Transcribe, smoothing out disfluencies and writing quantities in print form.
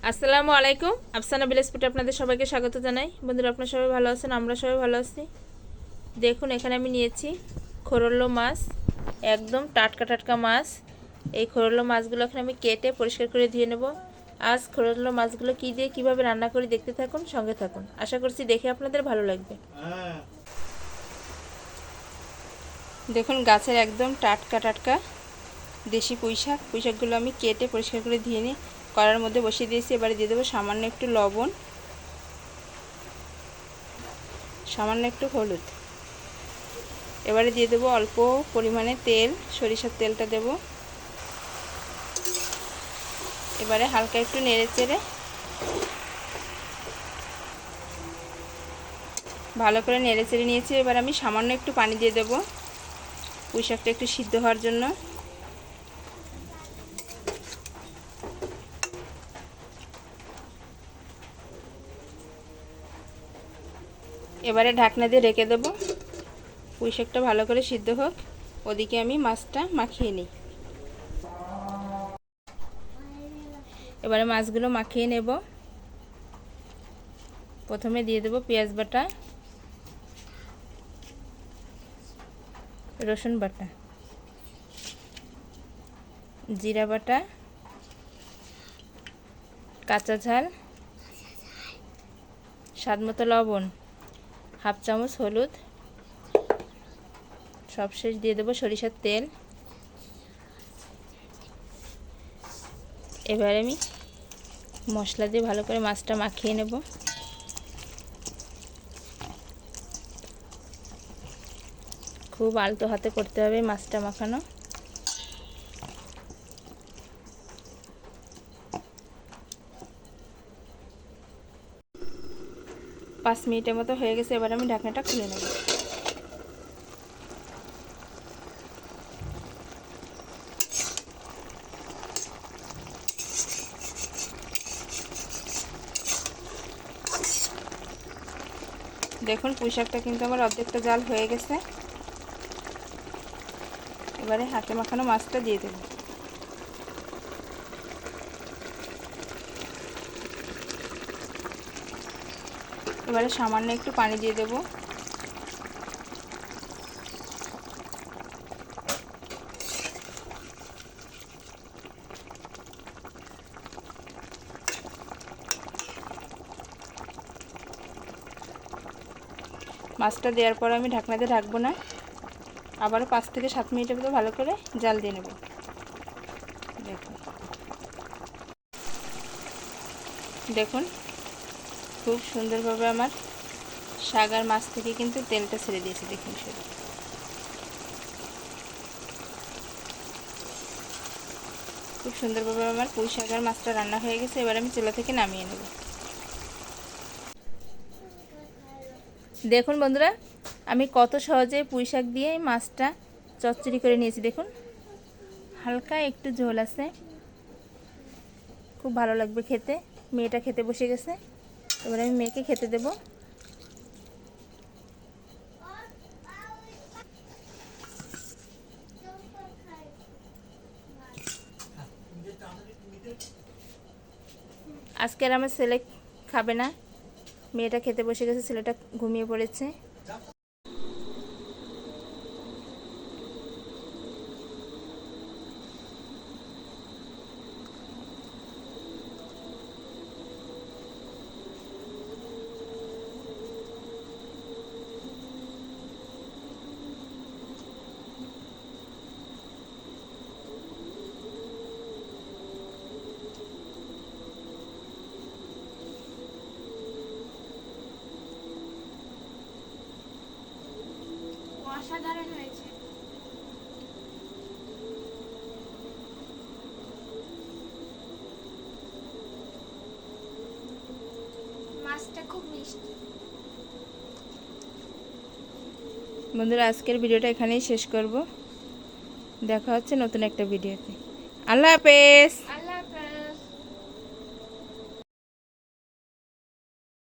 আসসালামু আলাইকুম। আফসানা ভিলেজ ফুডে আপনাদের সবাইকে স্বাগত জানাই। বন্ধুরা, আপনারা সবাই ভালো আছেন? আমরা সবাই ভালো আছি। দেখুন, এখানে আমি নিয়েছি খোরল্লো মাছ, একদম টাটকা টাটকা মাছ। এই খোরল্লো মাছগুলো এখন আমি কেটে পরিষ্কার করে ধুয়ে নেব। আজ খোরল্লো মাছগুলো কী দিয়ে কীভাবে রান্না করি দেখতে থাকুন, সঙ্গে থাকুন। আশা করছি দেখে আপনাদের ভালো লাগবে। দেখুন, গাছের একদম টাটকা টাটকা দেশি পুঁইশাকগুলো আমি কেটে পরিষ্কার করে ধুয়ে নিয়ে কড়ার মধ্যে বসিয়ে দিয়েছি। এবারে দিয়ে দেবো সামান্য একটু লবণ, সামান্য একটু হলুদ। এবারে দিয়ে দেবো অল্প পরিমাণে তেল, সরিষার তেলটা দেব। এবারে হালকা একটু নেড়ে চেড়ে ভালো করে নেড়ে চেড়ে নিয়েছি। এবার আমি সামান্য একটু পানি দিয়ে দেবো পুঁইশাকটা একটু সিদ্ধ হওয়ার জন্য। এবারে ঢাকনা দিয়ে রেখে দেবো, পুঁইশাকটা ভালো করে সিদ্ধ হোক। ওদিকে আমি মাছটা মাখিয়ে নিই। এবারে মাছগুলো মাখিয়ে নেব। প্রথমে দিয়ে দেবো পেঁয়াজ বাটা, রসুন বাটা, জিরা বাটা, কাঁচা ঝাল, স্বাদমতো লবণ, হাফ চামচ হলুদ, সবশেষ দিয়ে দেবো সরিষার তেল। এবারে আমি মশলা দিয়ে ভালো করে মাছটা মাখিয়ে নেব। খুব আলতো হাতে করতে হবে মাছটা মাখানো। পাঁচ মিনিটের মতো হয়ে গেছে। এবার আমি ঢাকনাটা খুলে নেব। দেখুন, পুঁইশাকটা কিন্তু আমার অর্ধেকটা জাল হয়ে গেছে। এবারে হাতে মাখানো মাছটা দিয়ে দেব। এবারে সামান্য একটু পানি দিয়ে দেব। মাছটা দেওয়ার পর আমি ঢাকনা দিয়ে ঢাকবো না, আবারও 5 থেকে 7 মিনিটের মতো ভালো করে জাল দিয়ে নেব। দেখুন দেখুন খুব সুন্দরভাবে আমার শাক আর মাছ থেকে কিন্তু তেলটা ছেড়ে দিয়েছে। দেখুন শুধু খুব সুন্দরভাবে আমার পুঁই শাক আর মাছটা রান্না হয়ে গেছে। এবার আমি চুলা থেকে নামিয়ে নেব। দেখুন বন্ধুরা, আমি কত সহজে পুঁই শাক দিয়ে মাছটা চচ্চড়ি করে নিয়েছি। দেখুন, হালকা একটু ঝোল আছে, খুব ভালো লাগবে খেতে। মেয়েটা খেতে বসে গেছে, এবার আমি মেয়েকে খেতে দেব। আজকের আমার ছেলে খাবে না, মেয়েটা খেতে বসে গেছে, ছেলেটা ঘুমিয়ে পড়েছে। অসাধারণ হয়েছে। মাছটা খুব মিষ্টি। বন্ধুরা, আজকের ভিডিওটা এখানেই শেষ করব। দেখা হচ্ছে নতুন একটা ভিডিওতে। আল্লাহ হাফেজ।